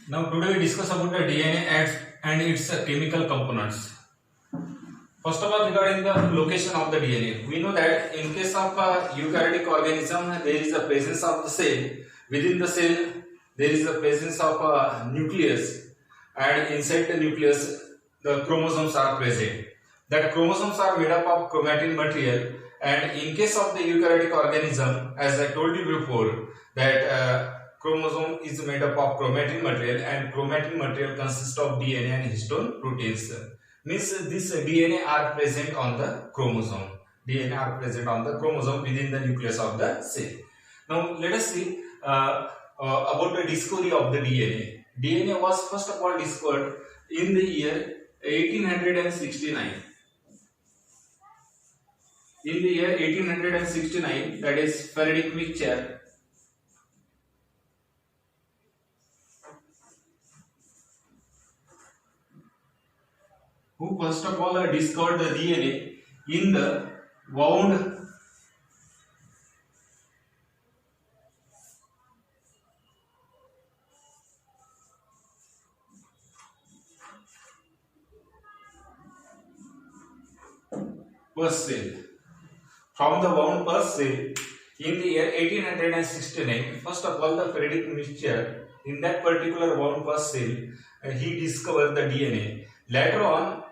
Now today we discuss about the DNA and its chemical components. First of all, regarding the location of the DNA, we know that in case of a eukaryotic organism, there is a presence of the cell. Within the cell, there is a presence of a nucleus, and inside the nucleus, the chromosomes are present. That chromosomes are made up of chromatin material, and in case of the eukaryotic organism, as I told you before, that chromosome is made up of chromatin material, and chromatin material consists of DNA and histone proteins. Means this DNA are present on the chromosome. DNA are present on the chromosome within the nucleus of the cell. Now let us see about the discovery of the DNA. DNA was first of all discovered in the year 1869. In the year 1869, that is Frederick Mixture, who first of all discovered the DNA in the wound pus cell. From the wound pus cell in the year 1869, first of all the Frederick Mixture, in that particular wound pus cell, he discovered the DNA. Later on,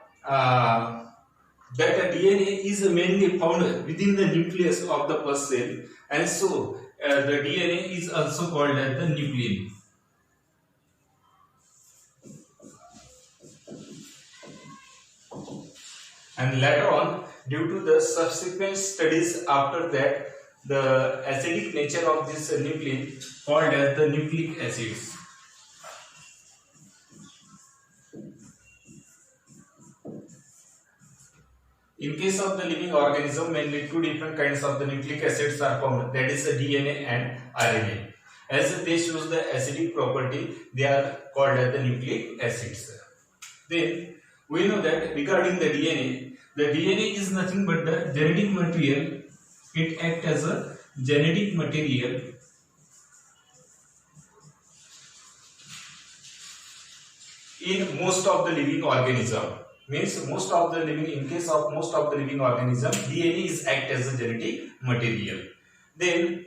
that the DNA is mainly found within the nucleus of the pus cell, and so the DNA is also called as the nuclein. And later on, due to the subsequent studies after that, the acidic nature of this nuclein called as the nucleic acids. In case of the living organism, mainly two different kinds of the nucleic acids are found, that is the DNA and RNA. As they shows the acidic property, they are called as the nucleic acids. Then we know that regarding the DNA is nothing but the genetic material. It acts as a genetic material in most of the living organism. Means most of the living, in case of most of the living organism, DNA is act as a genetic material. Then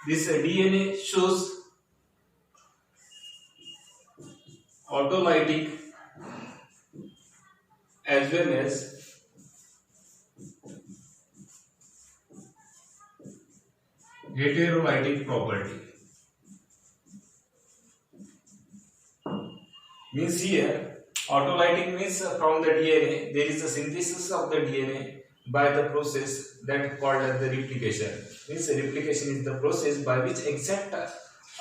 this DNA shows autolytic as well as heterolytic property. Means here autolytic means from the DNA there is a synthesis of the DNA by the process that is called as the replication. Means replication is the process by which exact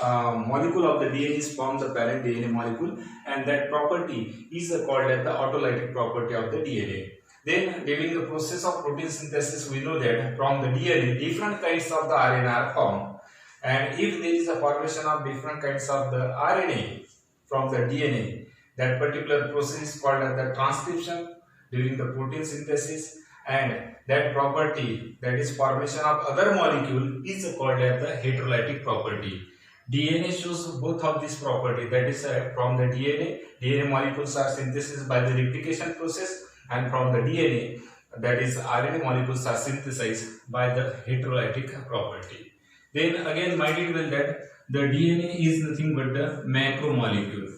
molecule of the DNA is formed, the parent DNA molecule, and that property is called as the autolytic property of the DNA. Then during the process of protein synthesis, we know that from the DNA different kinds of the RNA are formed, and if there is a formation of different kinds of the RNA from the DNA, that particular process is called as the transcription during the protein synthesis, and that property, that is formation of other molecule, is called as the heterolytic property. DNA shows both of this property, that is from the DNA molecules are synthesized by the replication process, and from the DNA, that is RNA molecules are synthesized by the heterolytic property. Then again, mind it well that the DNA is nothing but the macromolecule.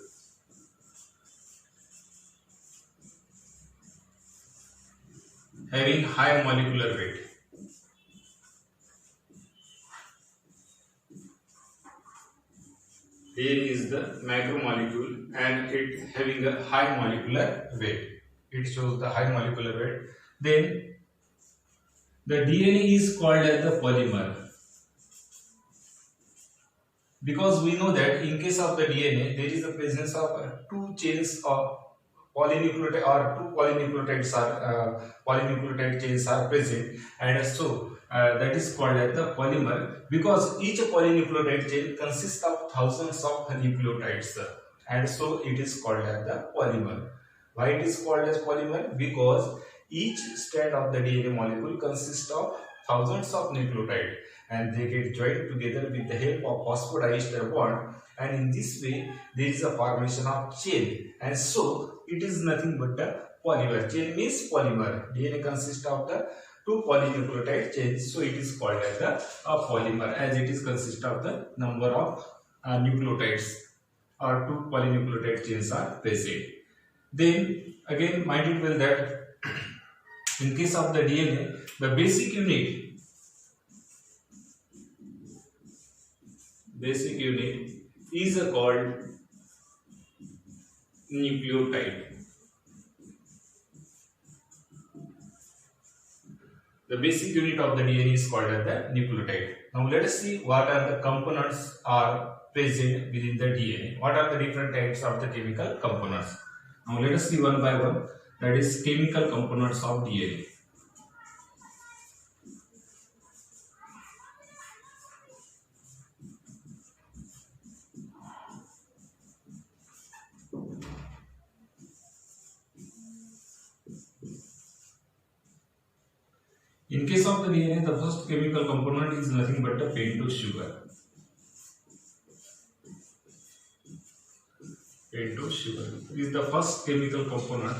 Having high molecular weight. DNA is the macromolecule and it having a high molecular weight. It shows the high molecular weight. Then the DNA is called as the polymer, because we know that in case of the DNA there is the presence of two chains of polynucleotide, or two polynucleotide chains are present, and so that is called as the polymer, because each polynucleotide chain consists of thousands of nucleotides, and so it is called as the polymer. Why it is called as polymer? Because each strand of the DNA molecule consists of thousands of nucleotides, and they get joined together with the help of phosphodiester bond, and in this way there is a formation of chain, and so it is nothing but a polymer. Chain means polymer. DNA consists of the two polynucleotide chains, so it is called as a polymer, as it is consist of the number of nucleotides or two polynucleotide chains are present. Then again, mind it well that in case of the DNA, the basic unit is called nucleotide. The basic unit of the DNA is called as the nucleotide. Now let us see what are the components are present within the DNA. What are the different types of the chemical components? Now let us see one by one. That is chemical components of DNA. In case of the DNA, the first chemical component is nothing but the pentose sugar. Pentose sugar is the first chemical component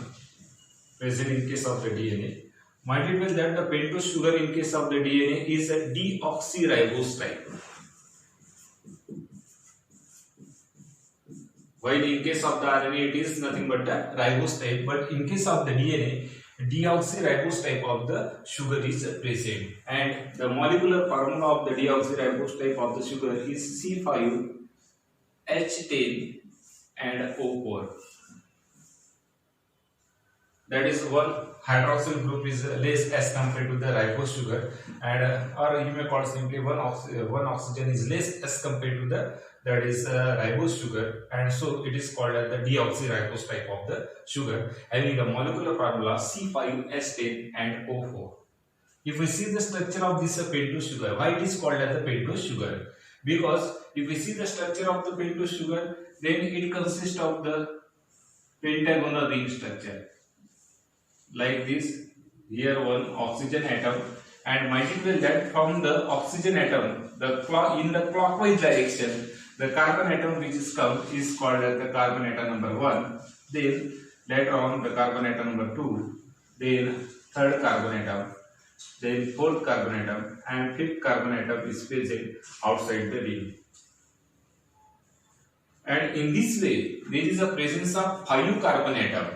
present in case of the DNA. Might it be that the pentose sugar in case of the DNA is a deoxyribose type, while in case of the RNA it is nothing but a ribose type, but in case of the DNA, deoxyribose type of the sugar is present, and the molecular formula of the deoxyribose type of the sugar is C5H10 and O4. That is, one hydroxyl group is less as compared to the ribose sugar, and or you may call simply one oxygen is less as compared to the ribose sugar, and so it is called as the deoxyribose type of the sugar, having the molecular formula C5H10 and O4. If we see the structure of this pentose sugar, why it is called as the pentose sugar? Because if we see the structure of the pentose sugar, then it consists of the pentagonal ring structure, like this. Here one oxygen atom, and might it be that from the oxygen atom, in the clockwise direction, the carbon atom which is come is called as the carbon atom number 1. Then later on the carbon atom number 2, then third carbon atom, then fourth carbon atom, and fifth carbon atom is present outside the ring. And in this way, there is a presence of 5 carbon atom.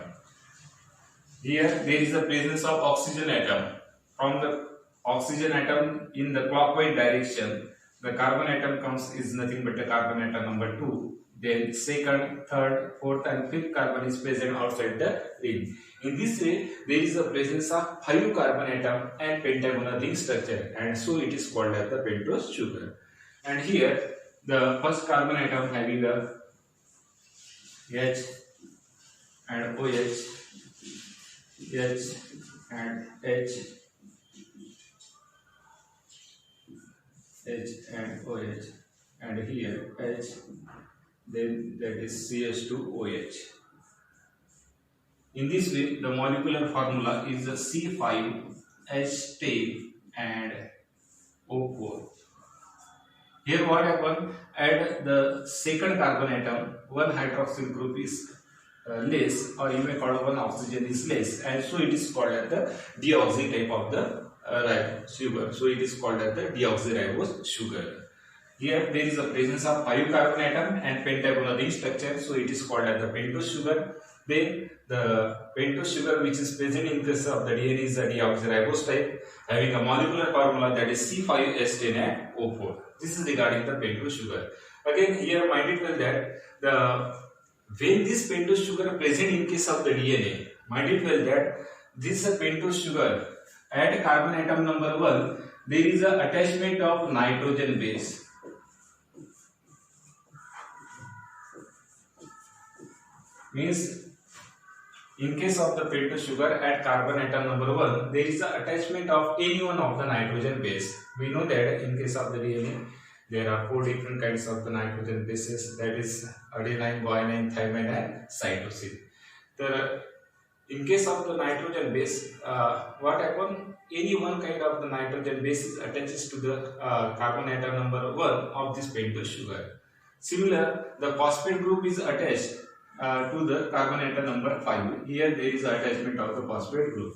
Here there is a presence of oxygen atom. From the oxygen atom in the clockwise direction, the carbon atom comes is nothing but the carbon atom number 2. Then second, third, fourth and fifth carbon is present outside the ring. In this way, there is a presence of 5 carbon atom and pentagonal ring structure, and so it is called as the pentose sugar. And here the first carbon atom having the H and OH, H and H, H and OH, and here H, then that is CH2OH. In this way, the molecular formula is C5H10 and O4. Here what happened? At the second carbon atom, one hydroxyl group is less, or you may call one oxygen is less, and so it is called as the deoxy type of the sugar. So it is called as the deoxyribose sugar. Here there is a presence of 5 carbon atom and pentagonal ring structure, so it is called as the pentose sugar. Then the pentose sugar which is present in case of the DNA is a deoxyribose type, having a molecular formula that is C5H10 and O4. This is regarding the pentose sugar. Again, here mind it well that when this pentose sugar present in case of the DNA, mind it well that this pentose sugar at carbon atom number 1, there is a attachment of nitrogen base. Means in case of the pentose sugar at carbon atom number 1, there is a attachment of any one of the nitrogen base. We know that in case of the DNA, there are 4 different kinds of the nitrogen bases, that is adenine, guanine, thymine and cytosine. In case of the nitrogen base, what happens? Any one kind of the nitrogen base is attaches to the carbon atom number 1 of this pentose sugar. Similar, the phosphate group is attached to the carbon atom number 5. Here there is attachment of the phosphate group.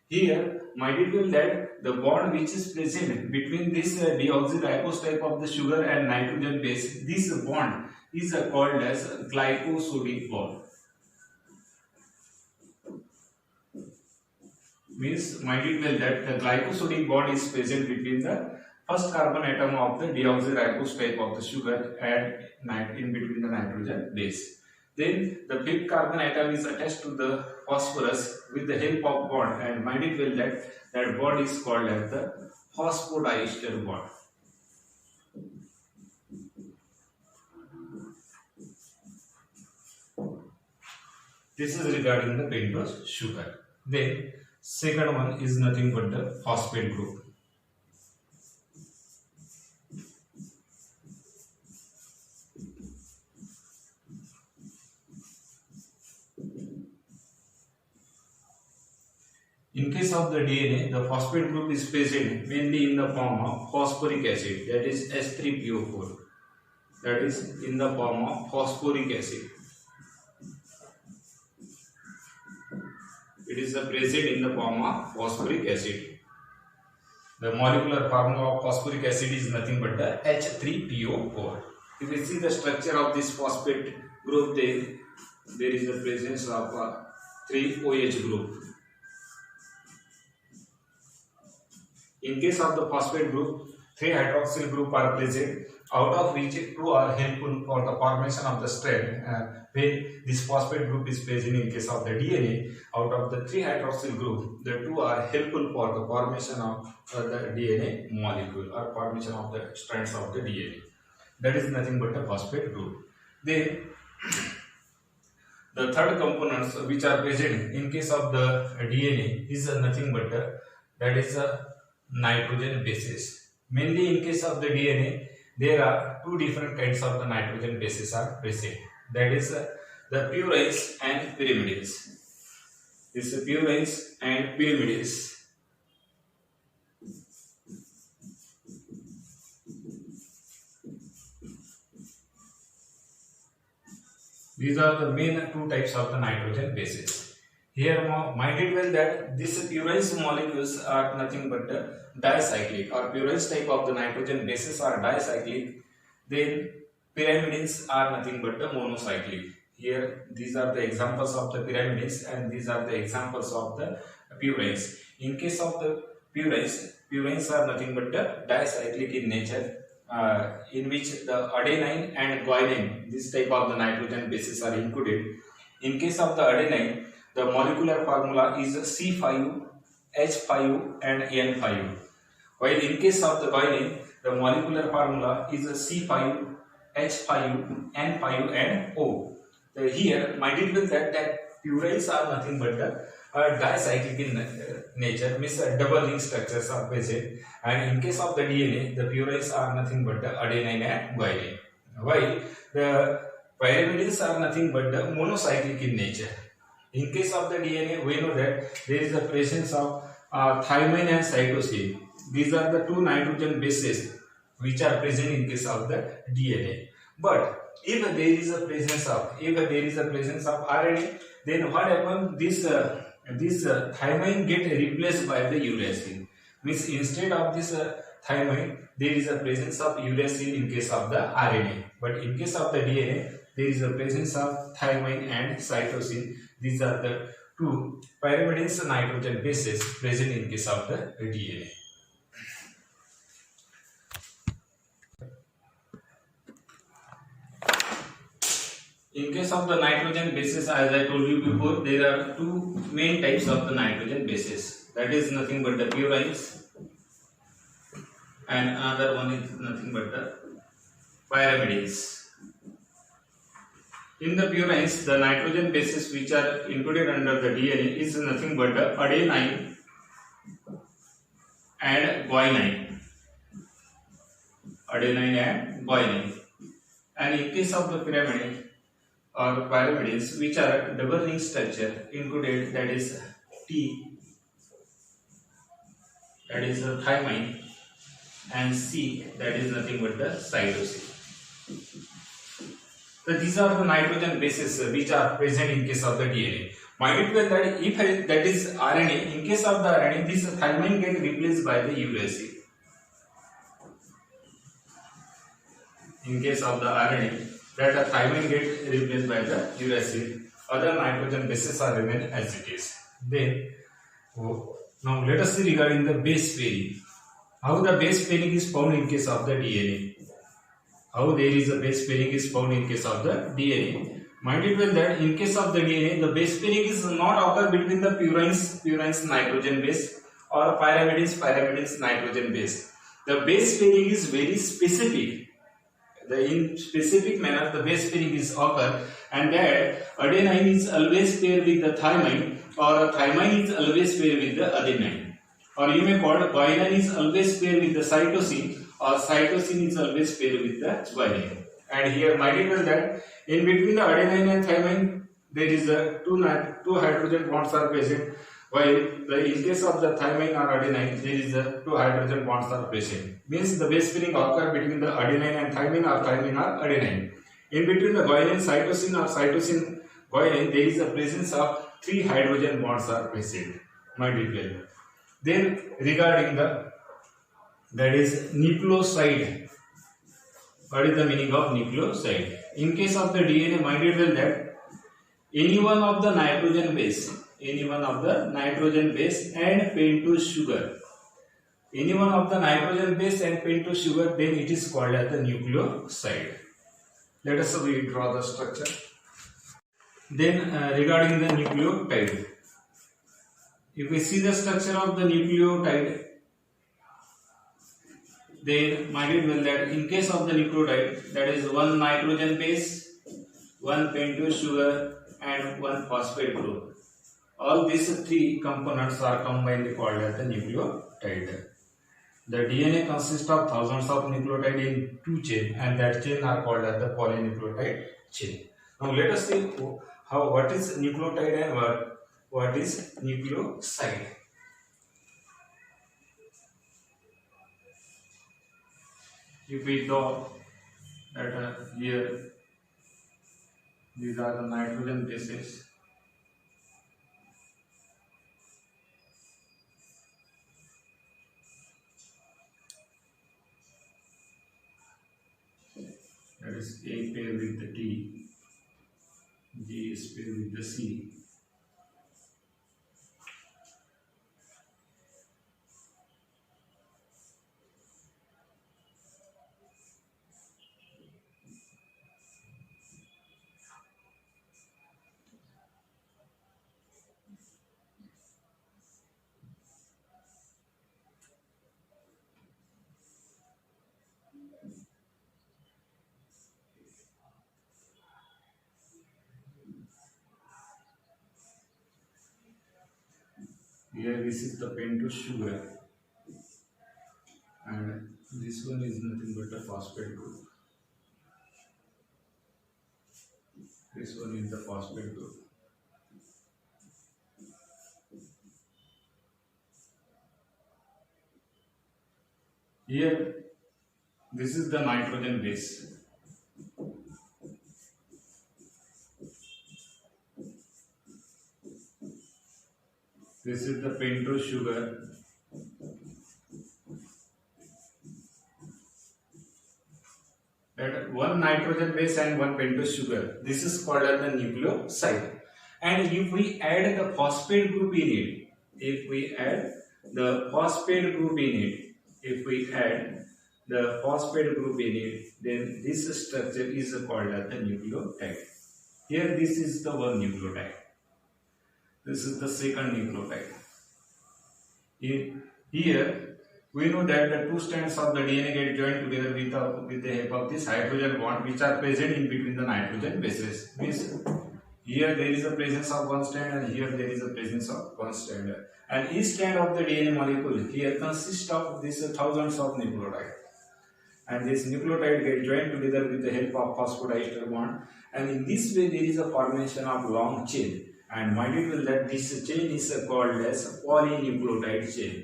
Here, might it be that the bond which is present between this deoxyribose type of the sugar and nitrogen base, this bond is called as glycosidic bond. Means might it be that the glycosidic bond is present between the first carbon atom of the deoxyribose type of the sugar and in between the nitrogen base. Then the fifth carbon atom is attached to the phosphorus with the help of bond, and might it well that bond is called as the phosphodiester bond. This is regarding the pentose sugar. Then second one is nothing but the phosphate group. In case of the DNA, the phosphate group is present mainly in the form of phosphoric acid, that is H3PO4. That is in the form of phosphoric acid. It is present in the form of phosphoric acid. The molecular formula of phosphoric acid is nothing but the H3PO4. If we see the structure of this phosphate group, then there is the presence of 3OH group. In case of the phosphate group, 3 hydroxyl group are present, out of which 2 are helpful for the formation of the strand. When this phosphate group is present in case of the DNA, out of the 3 hydroxyl group, the 2 are helpful for the formation of the DNA molecule or formation of the strands of the DNA. That is nothing but a phosphate group. Then the third components which are present in case of the DNA is nothing but that is nitrogen bases. Mainly in case of the DNA, there are 2 different kinds of the nitrogen bases are present. That is the purines and pyrimidines. This is purines and pyrimidines. These are the main 2 types of the nitrogen bases. Here, might it well that these purines molecules are nothing but dicyclic, or purines type of the nitrogen bases are dicyclic. Then pyrimidines are nothing but monocyclic. Here, these are the examples of the pyrimidines, and these are the examples of the purines. In case of the purines are nothing but dicyclic in nature, in which the adenine and guanine, this type of the nitrogen bases are included. In case of the adenine, the molecular formula is C5, H5 and N5. While in case of the guanine, the molecular formula is C5, H5, N5 and O. Here, might it be that purines are nothing but dicyclic in nature, means double ring structures are present, and in case of the DNA, the purines are nothing but adenine and guanine. While the pyrimidines are nothing but monocyclic in nature. In case of the DNA, we know that there is the presence of thymine and cytosine. These are the 2 nitrogen bases which are present in case of the DNA. But if there is a presence of RNA, then what happens? This thymine get replaced by the uracil. Means instead of this thymine, there is a presence of uracil in case of the RNA. But in case of the DNA, there is a presence of thymine and cytosine. These are the 2 pyrimidines nitrogen bases present in case of the DNA. In case of the nitrogen bases, as I told you before, there are 2 main types of the nitrogen bases. That is nothing but the purines, and another one is nothing but the pyrimidines. In the purines, the nitrogen bases which are included under the DNA is nothing but the adenine and guanine. And in case of the pyrimidine or pyrimides which are double ring structure included, that is T, that is the thymine, and C, that is nothing but the cytosine. So these are the nitrogen bases which are present in case of the DNA. Mind it well that if that is RNA, in case of the RNA, this thymine get replaced by the uracil. In case of the RNA, that thymine get replaced by the uracil. Other nitrogen bases are remain as it is. Then now let us see regarding the base pairing. How the base pairing is found in case of the DNA. How there is a base pairing is found in case of the DNA. Mind it well that in case of the DNA, the base pairing is not occur between the purines nitrogen base or pyrimidines nitrogen base. The base pairing is very specific. In specific manner, the base pairing is occur, and that adenine is always paired with the thymine, or thymine is always paired with the adenine, or you may call guanine is always paired with the cytosine, or cytosine is always paired with the guanine. And here mind it well that in between the adenine and thymine there is a two hydrogen bonds are present, while in case of the thymine or adenine there is a two hydrogen bonds are present. Means the base pairing occur between the adenine and thymine, or thymine or adenine. In between the guanine cytosine or cytosine guanine there is a presence of three hydrogen bonds are present. Mind it well. Then regarding that is nucleoside. What is the meaning of nucleoside? In case of the DNA, mind it well that any one of the nitrogen base and pentose sugar, any one of the nitrogen base and pentose sugar, then it is called as the nucleoside. Let us draw the structure. Then regarding the nucleotide, if we see the structure of the nucleotide, then mind it well that in case of the nucleotide, that is one nitrogen base, one pentose sugar and one phosphate group. All these three components are combined called as the nucleotide. The DNA consists of thousands of nucleotides in two chains, and that chain are called as the polynucleotide chain. Now let us see what is nucleotide and what is nucleoside. If we draw that here, these are the nitrogen bases. That is A paired with the T, G is paired with the C. Here this is the pentose sugar, and this one is nothing but a phosphate group. This one is the phosphate group. Here this is the nitrogen base. This is the pentose sugar. That one nitrogen base and one pentose sugar. This is called as the nucleoside. And if we add the phosphate group in it, then this structure is called as the nucleotide. Here this is the one nucleotide. This is the second nucleotide. Here we know that the two strands of the DNA get joined together with the help of this hydrogen bond, which are present in between the nitrogen bases. Means here there is a presence of one strand, and here there is a presence of one strand. And each strand of the DNA molecule here consists of these thousands of nucleotides. And this nucleotide get joined together with the help of phosphodiester bond. And in this way there is a formation of long chain. And mind it well that this chain is called as polynucleotide chain.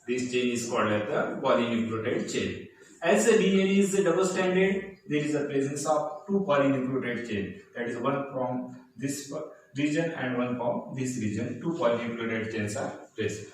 This chain is called as the polynucleotide chain. As the DNA is double stranded, there is a presence of two polynucleotide chain, that is one from this region and one from this region. Two polynucleotide chains are present.